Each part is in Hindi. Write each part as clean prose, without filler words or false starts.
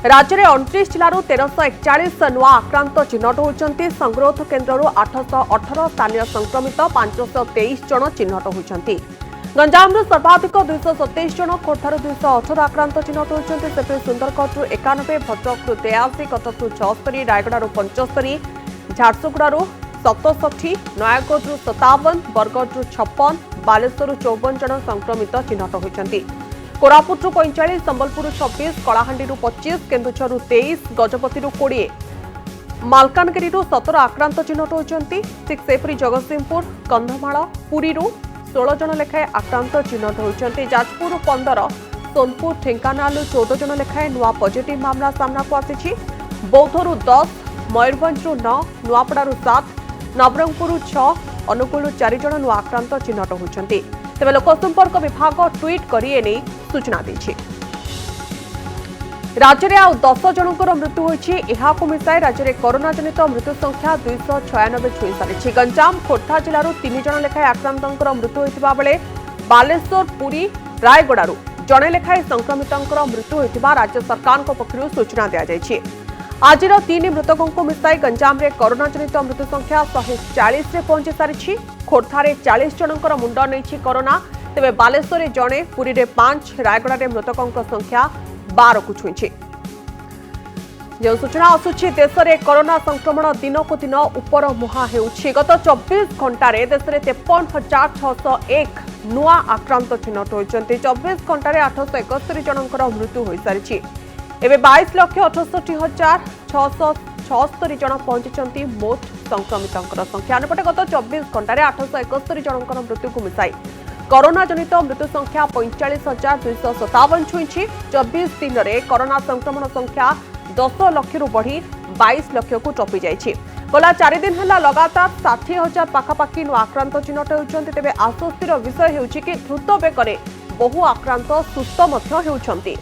राज्य में 29 जिलूर 1341 नुआ आक्रांत चिन्हट होती। संगरोध केन्द्र 818 स्थानीय संक्रमित 523 जन चिन्हट होती। गंजाम सर्वाधिक 227 जन, खोर्धार 218 आक्रांत चिन्हट होती। से सुंदरगढ़ 91, भद्रक 83, कटक 76, रायगड़ 75, झारसुगुड़ 67, नयागढ़ 57, बरगढ़ 56, बालेश्वर 54 जन संक्रमित चिन्हट होती। कोरापुट 45, संबलपुर 26, कलाहांडी 25, केन्दुझर 23, गजपति 20, मालकानगिरी 17 आक्रांत चिन्हट होती। ठीक सेपरी जगतसिंहपुर, कंधमाल, पुरी 16 जन लेखाएं आक्रांत चिन्हट होती। जाजपुर 15, सोनपुर, ढेंकानाल 14 जन लेखाएं नुआ पॉजिटिव मामला सामना को आसी। बौद्धरू 10, मयूरभंज 9, नुआपड़ारू 7, नवरंगपुर 6, अनुगुल 4 जन नुआ आक्रांत चिन्हट होती। तेज लोकसंपर्क विभाग ट्वीट कर सूचना दी। राज्य में आउ 10 जनकर मृत्यु होती। मिसाई राज्य में कोरोना जनित मृत्यु संख्या 296 छुई सारी। गंजाम खोर्धा जिलूर 3 जन लेखाएं आक्रांतर मृत्यु होता बेले बालेश्वर, पुरी, रायगड़ू जड़े लेखाएं संक्रमित मृत्यु होता राज्य सरकार पक्षर सूचना दी जाएगी। आज 3 मृतकों को मिसाई गंजाम में कोरोना जनित मृत्यु संख्या 140 में पहुंची सारी। खोर्धार 40 जनकर मुंड नहीं कोरोना। तेज बालेश्वर जड़े, पुरी में 5, रायगड़ा मृतकों संख्या 12 को छुई। जो सूचना आसूची देश में कोरोना संक्रमण दिन को दिन उपर मुहा होउछि। गत 24 घंटे देश में 53,601 नुआ आक्रांत चिन्हट होती। 24 घंटे 871 जनकर मृत्यु हो सारी। एवं 22,68,676 जन पहुंची मोट संक्रमित संख्या। अन्यपटे गत 24 घंटे 871 जनकर मृत्यु को मिसाई कोरोना जनित मृत्यु संख्या 45,257 छुई। 24 दिन में कोरोना संक्रमण संख्या 10 लाख बढ़ी 22 लाख को टपी जाइए। गला 4 दिन है लगातार 60,000 पाखापाखि नुआ आक्रांत चिन्हट होती। तेज आश्वस्तिर विषय होउछि कि द्रुत बेगरे बहु आक्रांत सुस्थ होउछंती।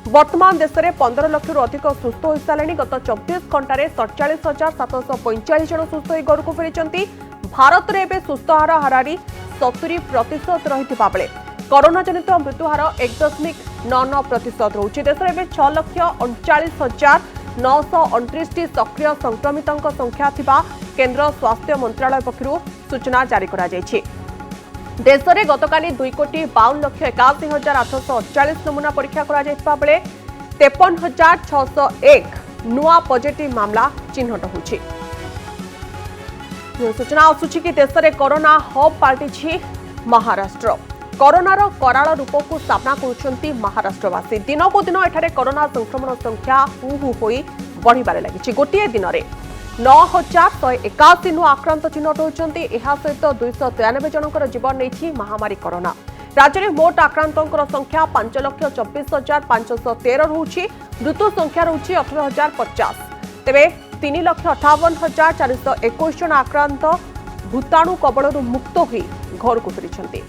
वर्तमान देश में 15 लाख अधिक सुस्थ हो सारे। गत 24 घंटे 47,745 जन सुस्थ हो घर को फेरी। भारत में एवं सुस्थ हार हारारी 70% रही बेले कोरोना जनित मृत्युहार 1.99% रही। देश में 6,39,929 सक्रिय संक्रमित संख्या थिबा केंद्र स्वास्थ्य मंत्रालय पक्षर सूचना जारी करा जायछि। देश में गतकाली 2,52,81,848 नमूना परीक्षा करा जायतिबा बेले 53,601 नुआ पॉजिटिव मामला चिन्हट होछि। सूचना आसुछि कि देश में कोरोना हब पाल्टिछि महाराष्ट्र। कोरोनार कराल रूप को सामना करुछंती महाराष्ट्रवासी। दिन को दिन एठारे कोरोना संक्रमण संख्या हु हु होई बढ़िबारे लागिछि। गोटे दिन में 9,181 नुआ आक्रांत चिन्हट होती। यह सहित 293 जनकर जीवन नहीं महामारी कोरोना। राज्य में मोट आक्रांतर संख्या 5,24,513 रहुछि। मृत्यु संख्या रहुछि 18,050। तेबे 3,58,421 जन आक्रांत भूताणु कबलरू मुक्त होई घर को फेरी।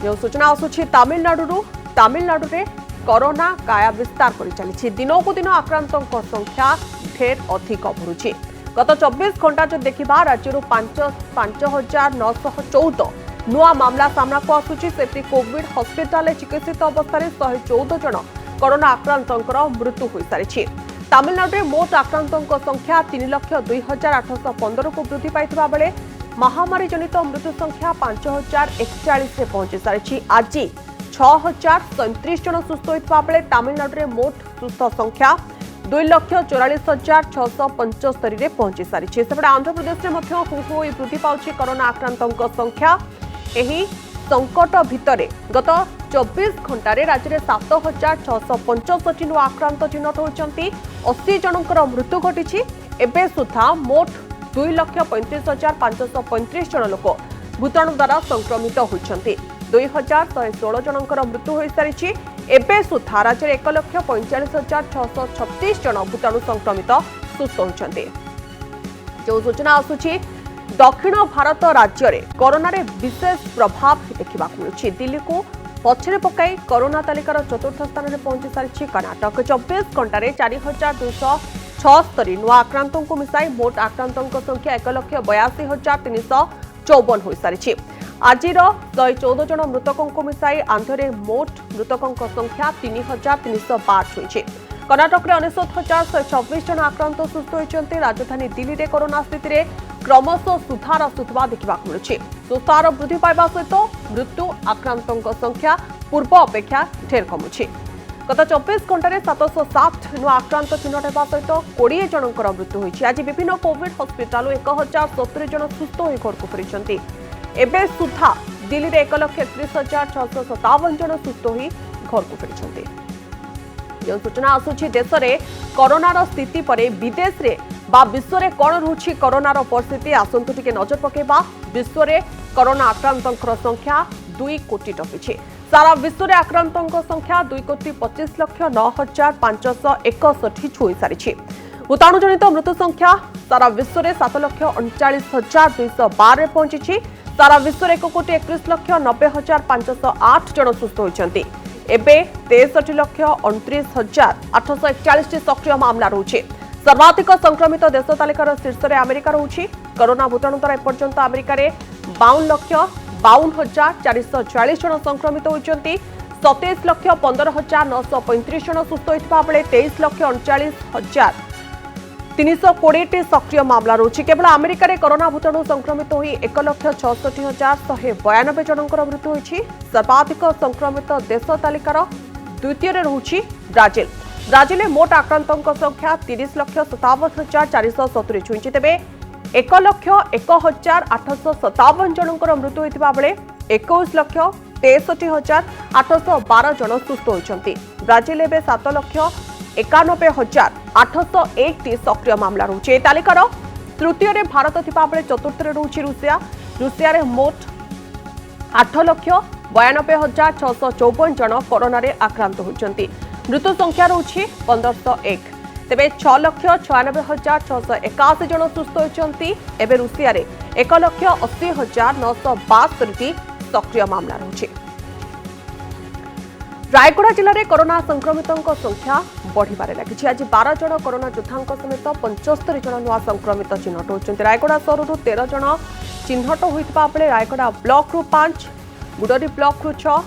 जो सूचना आसुछि तमिलनाडु में कोरोना काया विस्तार कर चली। दिन को दिन आक्रांतों संख्या ढेर अधिक बढ़ुछि। गत 24 घंटा जो देखा राज्य 5,914 नुआ मामला सामना को आसुछि। से कोविड हॉस्पिटल चिकित्सित अवस्था 114 जन कोरोना आक्रांतों मृत्यु हो सारी। तमिलनाडु में मोट आक्रांतों संख्या 3,02,815 को वृद्धि पाइथिबा बेले महामारी जनित मृत्यु संख्या 5,041 में पहुंची सारी। आज 6,037 जन सुस्थ होता बेले तमिलनाडु में मोट सुस्थ संख्या 2,44,675 में पहुंची सारी। सेपटे आंध्रप्रदेश में हु हु वृद्धि पाउछि कोरोना आक्रांतों संख्या। एही संकट भितर गत 24 घंटे राज्य में 7,665 नुआ आक्रांत चिन्हट होती। 80 जनकर मृत्यु घटी। एबे सुधा मोट 2,35,535 जन लोक भूताणु द्वारा संक्रमित होती। 2,116 जनकर मृत्यु हो सारी। एबे सुधा राज्य में 1,45,636 जन भूताणु संक्रमित सुस्थ होती। जो सूचना आसुछि दक्षिण भारत राज्य में कोरोना रे विशेष प्रभाव देखा मिलूँ। दिल्ली को पछरे पकाई कोरोना तालिकार 4th स्थान में पहुंची सारी कर्नाटक। 24 घंटे 4,276 नुआ आक्रांतों को मिसाई मोट आक्रांतों संख्या 1,82,354 हो सारी। ଆଜିର 114 ଜଣ ମୃତକଙ୍କୁ ମିଶାଇ ଆନ୍ଧ୍ରରେ ମୋଟ ମୃତକଙ୍କ ସଂଖ୍ୟା 3312 ହୋଇଛି। कर्नाटक में 99,126 जन आक्रांत सुस्थ होती। राजधानी दिल्ली में कोरोना स्थिति में क्रमशः सुधार आसुवा देखा मिलूँ। सुस्थ हार वृद्धि पाइबा सहित मृत्यु आक्रांतों संख्या पूर्व अपेक्षा ढेर कमुछि। गत 24 घंटे 707 नुआ आक्रांत चिन्हट होगा सहित 20 जनकर मृत्यु होती। आज विभिन्न कोविड हस्पिटाल 1070 जन सुस्थ हो घर को फेरी। एवं सुधा दिल्ली में 1,31,657 जन सुस्थ हो घर को फेरी। जो सूचना आसूची देश में कोरोनार स्थिति पर विदेश रे बा विश्व में कौन रही कोरोनार परिस्थिति आसतु टिके नजर पकेबा। विश्व में कोरोना आक्रांतों संख्या 2 कोटी टपिछि। सारा विश्व में आक्रांतों संख्या 2,25,09,561 छुई सारी। भूताणु जनित मृत्यु संख्या सारा विश्व में 7,39,212 पहुंची। सारा विश्व में 1,31,90,508 जन सुस्थ होती। एबे 63,29,841 सक्रिय मामला रही। सर्वाधिक संक्रमित देश तालिकार शीर्ष में अमेरिका रही। कोरोना भूताणु द्वारा एपर्यंत अमेरिका 52,52,440 जन संक्रमित होती। 27,15,935 जन सुस्थ होता बेले 23,39,320 सक्रिय मामला रही। केवल अमेरिका कोरोना भूताणु संक्रमित हो 1,66,192 जनकर मृत्यु होती। सर्वाधिक संक्रमित देश तालिकार द्वितीय रही ब्राजिल। ब्राजिल में मोट आक्रांतों संख्या 30,57,470 छुई। तेज 1,01,857 जनकर मृत्यु होता बेले 21,63,812 जन सुस्थ होती। ब्राजिल में 7,91,801 सक्रिय मामला रही। तालिकार तृतीय भारत थिबा बेले चतुर्थ रही रूसिया। रूसिया रे मोट 8,92,654 जन कोरोना रे आक्रांत होती। मृत्यु संख्या रही 1501। तेज 6,96,681 जन सुस्थ होती। एवं रूसिया रे 1,80,962 सक्रिय मामला रही। रायगढ़ जिले में कोरोना संक्रमितों संख्या बढ़िबार लगी। आज 12 जन कोरोना योद्धा समेत 75 जन नुआ संक्रमित चिन्हट होती। रायगढ़ सहर 13 जन चिन्हट होता बेले रायगढ़ ब्लॉक रु 5, गुडरी ब्लॉक रु 6,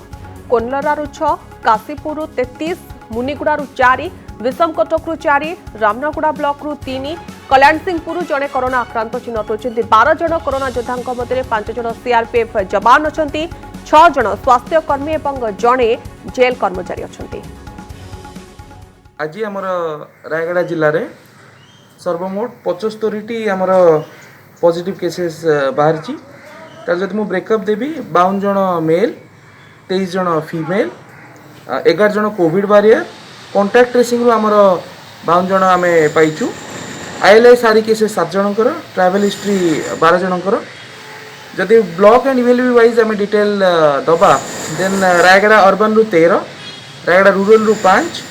कोनलरा रु 6, काशीपुर 33, मुनिगुड़ा रु 4, विषमकटक रु 4, रामनागुड़ा ब्लॉक रु 3, कल्याण सिंहपुर जड़े कोरोना आक्रांत चिन्हट होती। 12 जन कोरोना योद्धा मध्य 5 जन सीआरपीएफ जवान अच्छा, 6 जन स्वास्थ्यकर्मी और जड़े जेल कर्मचारी अच्छा। आज आमर रायगढ़ जिले में सर्वमोट 75 आमर पॉजिटिव केसेस बाहरी। जब मुझे ब्रेकअप देवी 52 जन मेल, 23 जन फीमेल, 11 जन कोविड वारियर। कॉन्टैक्ट ट्रेसिंग आमर 52 जन आम पाइचु। आईएलआई सारी केसेस 7 जनकर, ट्रैवल हिस्ट्री 12 जनकर। जदि ब्लॉक एंड इवेलवी वाइज आम डिटेल दबा देन रायगढ़ अर्बन रु 13, रायगढ़ रूरल रु 5,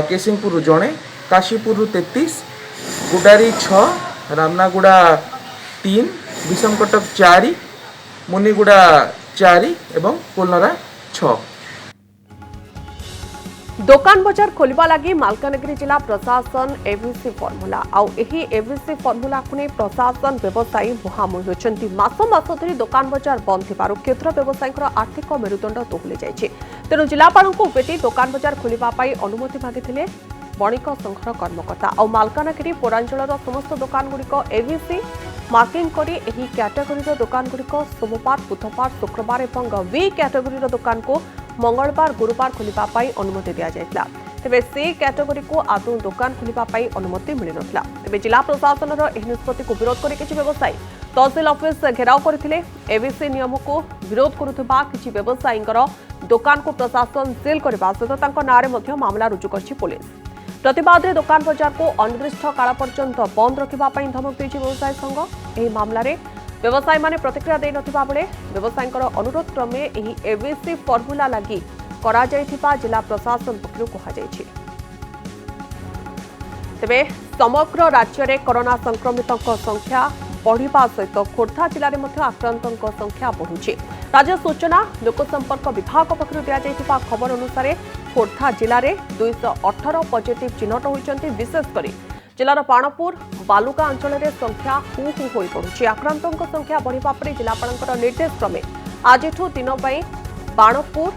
केसिंगपुर जड़े, काशीपुर 33, गुडारी 6, रामनागुड़ा 3, विषमकटक 4, मुनिगुड़ा 4 एवं कोलनरा 6। दुकान बजार खोलवा लगी मालकानगिरी जिला प्रशासन एबीसी फर्मुला एबीसी फर्मुला को नहीं प्रशासन व्यवसायी मुहांमुही होती। मास मास धरी दुकान बजार बंद थी क्षुद्र व्यवसायी आर्थिक मेरुदंड दोहली जाइए। तेणु जिलापाल को भेटी दुकान बजार खोलने अनुमति मागिथिले बणिक संघर कर्मकर्ता। मालकानगिरी पौरांचल समस्त दुकान गुड़िक एबीसी मार्किंग करी एही कैटेगोरी दुकान गुड़िक सोमवार, बुधवार, शुक्रवार और वी कैटेगोरी दुकान को मंगलवार, गुरुवार खोलने अनुमति दि जाइଥିଲା। तेबे सी कैटेगोरी को आदौ दुकान खोलने अनुमति मिल नथिला। तेबे जिला प्रशासन निष्पत्ति को विरोध कर किछि व्यवसायी तहसील ऑफिस घेराव करथिले। एबीसी नियम को विरोध करुथिबा किछि व्यवसायींकर दुकान को प्रशासन सील करबा सहित तांको नारे मध्य मामला रुजु करछि पुलिस। प्रतिवाद में दुकान बजार को अनिर्दिष्ट काल पर्यंत बंद रखा धमक देछि व्यवसायी संघ। एही मामला रे व्यवसायी माने प्रतिक्रिया दे नथिबा बेले व्यवसायी अनुरोध क्रमे एही एबीसी फर्मुला लगी करा जाइथिबा जिला प्रशासन पक्षरु कहा जाइछि। तेबे समग्र राज्य में कोरोना संक्रमितों संख्या बढ़िबा सहित खोर्धा जिले में आक्रांतों संख्या बढ़ुछि। राज्य सूचना लोकसंपर्क विभाग पक्षरु दिया जाइथिबा खबर अनुसार खोर्धा जिले में 218 पॉजिटिव चिन्हट होइछन्ति। विशेषकर जिलार बाणपुर बालुका अंचल में संख्या हु हु हो पड़ुछि। आक्रांतों संख्या बढ़िबा परे जिलापालଙ୍କର निर्देश क्रमे आज दिन बाणपुर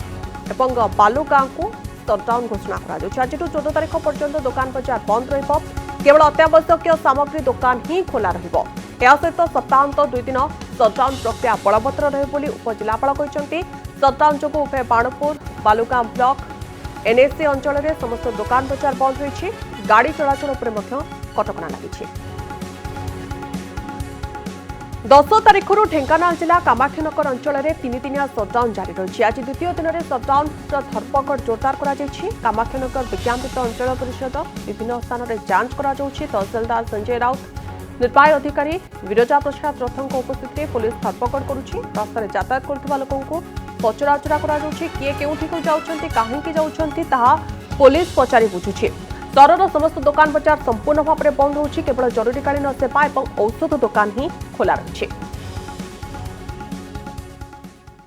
एवं बालुका को सटडाउन घोषणा करा। आज 14 तारीख पर्यंत दुकान बजार बंद रहिबो। केवल अत्यावश्यक सामग्री दुकान ही खोला रहिबो। या सहित सप्ताहांत 2 दिन सटडाउन प्रक्रिया बलवत्तर रहे बोली उपजिलापाल कहते। सटडाउन जो उभय बाणपुर बालुका ब्लॉक एनएससी अंचल में समस्त दुकान बजार बंद रही। गाड़ी चलाचल पर कटकणा लगी। 10 तारीख ढेंकानाल जिला कामाक्षीनगर अंचल में 3 दिनिया सटडाउन जारी रही। आज द्वितीय दिन में सटडाउन धरपकड़ जोरदार कामाक्षीनगर विज्ञापित अंचल परिषद विभिन्न स्थान में जांच कर तहसीलदार संजय राउत निर्वाही अधिकारी विरजा प्रसाद रथों उपस्थित में पुलिस धरपकड़ करुच्ची। रास्तार यातायात करुवा लोक पचराउचरा किए केउठी जाउछंती काहेकि जाउछंती ताहा पुलिस पचारि बुझुछि। सहरर समस्त दुकान बजार संपूर्ण भाव में बंद होछि। केवल जरूरीकालीन सेवा और औषध दुकान ही खोला रही।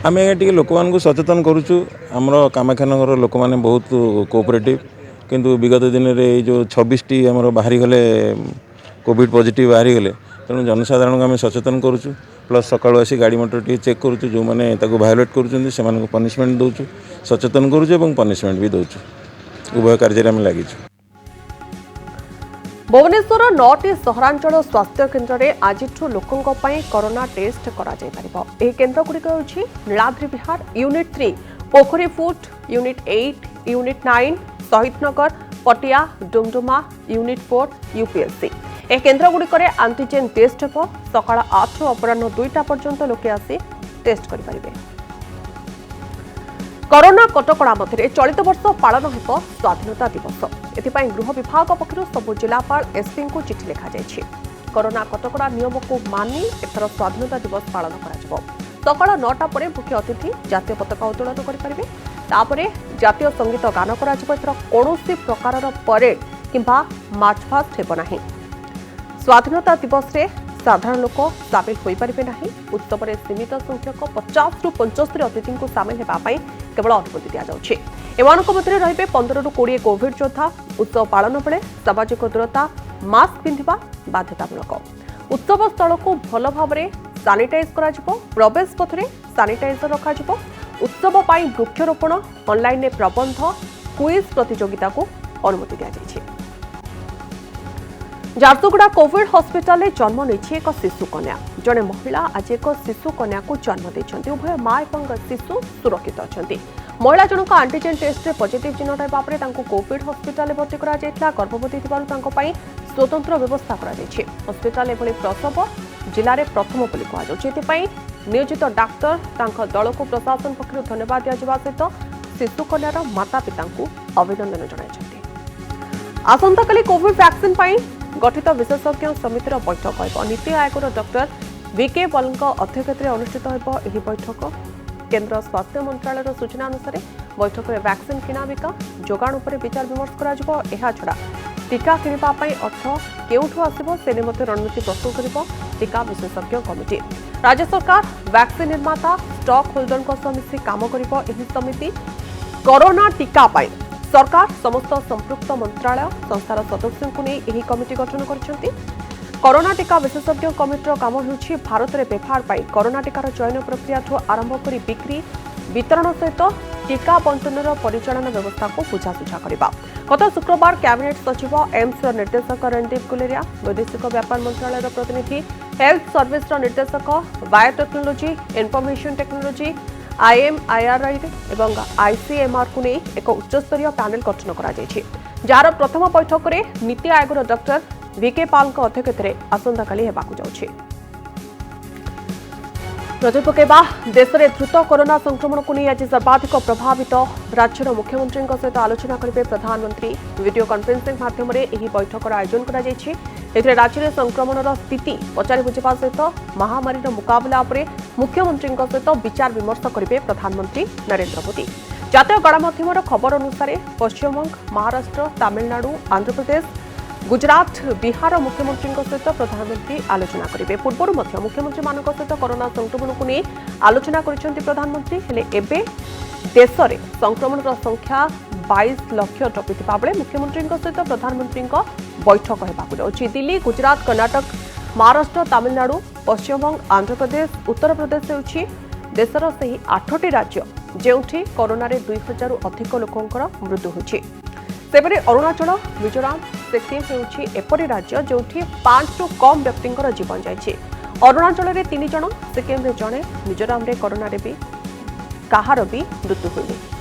आम टे लोक मान सचेतन करुचु। आमर कामाक्षीनगर लोक मैंने बहुत कोऑपरेटिव किंतु विगत दिन में जो 26टी आमर बाहरी गले कोविड पॉजिटिव बाहरी गले तेणु जनसाधारण को आम सचेतन करुचु। प्लस सकाळु आसी गाड़ी मोटर टी चेक करुचु। जो मैंने भायोलेट करुचंती से पनिशमेंट दउचु सचेतन करुचु और पनिशमेंट भी दउचु। उभय कार्य आम लागिचु। भुवनेश्वर 9टी सहरांचल स्वास्थ्य केन्द्र में आज लोकों कोरोना टेस्ट करा जाय परिबो। एही केन्द्र गुड़िक होछि नीलाद्रि विहार यूनिट 3 पोखरी फुट यूनिट 8 यूनिट 9 शहीदनगर पटिया डुमडुमा यूनिट 4 यूपीएससी। ए केन्द्र गुड़िक एंटीजेन टेस्ट हो। सकाळ 8 अपराह्न 2टा पर्यंत लोके आसी टेस्ट करि परिबे। कोरोना कटकणा मध्य चलित वर्ष पालन हो स्वाधीनता दिवस। एथिपाई गृह विभाग पक्षर सबु जिलापाल एसपी को चिठी लिखा जायछि। कोरोना कटकणा नियम को मानि एथर स्वाधीनता दिवस पालन करा। सकाळ 9टा पर मुख्य अतिथि जातीय पताका उत्तोलन करेंगे। तापरे जातीय संगीत गान करा। एथर कौनसी प्रकार परेड किंबा मार्च पास्ट हेब नाही। स्वाधीनता दिवस रे साधारण लोक सामिल हो पारे ना। उत्सव में सीमित संख्यक 50 रु 75 अतिथि को सामिल होगापी केवल अनुमति दि जाउछि। एमानक मध्य रहिबे 15 रु 20 कोविड योद्धा। उत्सव पालन बेले सामाजिक दूरता मास्क पिंधिबा बाध्यतामूलक। उत्सव स्थल को भल भाव में सानिटाइज करा जिवो। प्रवेश पथ में सानिटाइजर रखा जिवो। उत्सव पाई वृक्षरोपण ऑनलाइन प्रबंध क्विज प्रतियोगिता को अनुमति दि जाइछि। झारसुगुड़ा कोविड हॉस्पिटल जन्म नहीं एक शिशु कन्या। जड़े महिला आज एक शिशु कन्या को जन्म देते। उभय मां और शिशु सुरक्षित अच्छा। महिला जनक एंटीजेन टेस्ट रे पॉजिटिव चिन्हट होगा कोविड हॉस्पिटल भर्ती करा। गर्भवती स्वतंत्र व्यवस्था करा। हॉस्पिटल एभली प्रसव जिले में प्रथम बोली कहुई। नियोजित डाक्तर दल को प्रशासन पक्षर धन्यवाद दिया सहित शिशु कन्यार माता पिता अभिनंदन जनाई। आसंता काली कोविड वैक्सीन गठित विशेषज्ञ समितिर बैठक हो। नीति आयोगर डॉक्टर वीके पॉलଙ୍କ अध्यक्षताରେ अनुष्ठित हो। यह बैठक केंद्र स्वास्थ्य मंत्रालय सूचना अनुसार बैठक में वैक्सीन किणाबिका जोगाण पर विचार विमर्श करा। छड़ा टीका किणवाई अर्थ केउठू आसिबो सेने मते रणनीति प्रस्तुत करिबो टीका विशेषज्ञ कमिटी। राज्य सरकार वैक्सीन निर्माता स्टॉक होल्डर सह मिसी काम करिबो। एही समिति कोरोना टीका पाई सरकार समस्त संपृक्त मंत्रालय संस्थार सदस्यों को नहीं यही कमिटी गठन कर। कोरोना टीका विशेषज्ञ कमिटीर काम होउछि भारत में व्यवहार पाई कोरोना टीकार चयन प्रक्रिया आरंभ कर बिक्री वितरण सहित टीका बंटनर परिचालन व्यवस्था को बुझासुझा करबा। गत शुक्रवार कैबिनेट सचिव एम्स निर्देशक रणदीप गुलेरिया वैदेशिक व्यापार मंत्रालय प्रतिनिधि हेल्थ सर्विस निर्देशक बायोटेक्नोलोजी इनफॉरमेशन टेक्नोलोजी IMIRI एवं ICMR को नहीं एक उच्चस्तरीय पैनल गठन करा जायछि। जार प्रथम बैठक में नीति आयोगर डॉक्टर वीके पॉल अध्यक्षताରେ आसंता काली हेबाकु जाउछि। नजर पकेबा देश में द्रुत कोरोना संक्रमण को नहीं आज सर्वाधिक प्रभावित राज्यर मुख्यमंत्री सहित आलोचना करेंगे प्रधानमंत्री। वीडियो कॉन्फ्रेंसिंग माध्यम यह बैठकर आयोजन करा जायछि। एथिरे राज्य में संक्रमण स्थिति पचारि बुझा सहित महामारी मुकाबला उपरे मुख्यमंत्री सहित विचार विमर्श करेंगे प्रधानमंत्री नरेंद्र मोदी। जातीय गणमाध्यम खबर अनुसार पश्चिमबंग महाराष्ट्र तमिलनाडु आंध्र प्रदेश गुजरात बिहार मुख्यमंत्री सहित प्रधानमंत्री आलोचना करेंगे। पूर्व मुख्यमंत्री मान सहित कोरोना संक्रमण को नहीं आलोचना कर प्रधानमंत्री हेले एबे देश में संक्रमण संख्या 22 लाख टपिथिबा बेले मुख्यमंत्री सहित प्रधानमंत्री बैठक हेबाकु जाउछि। दिल्ली, गुजरात, कर्नाटक, महाराष्ट्र, तमिलनाडु, पश्चिमबंग, आंध्र प्रदेश, उत्तर प्रदेश होछि देशर सही 8टी राज्य जेउठी कोरोना रे 2000 रु अधिक लोकंकर मृत्यु होछि। सेपरि अरुणाचल, मिजोराम, सिक्किम होछि एपरि राज्य जेउठी 5 रु कम व्यक्तिंकर जीवन जाइछि। अरुणाचल रे 3 जण, सिक्किम रे जणे, मिजोराम रे कोरोना रे भी काहार भी मृत्यु होइनि।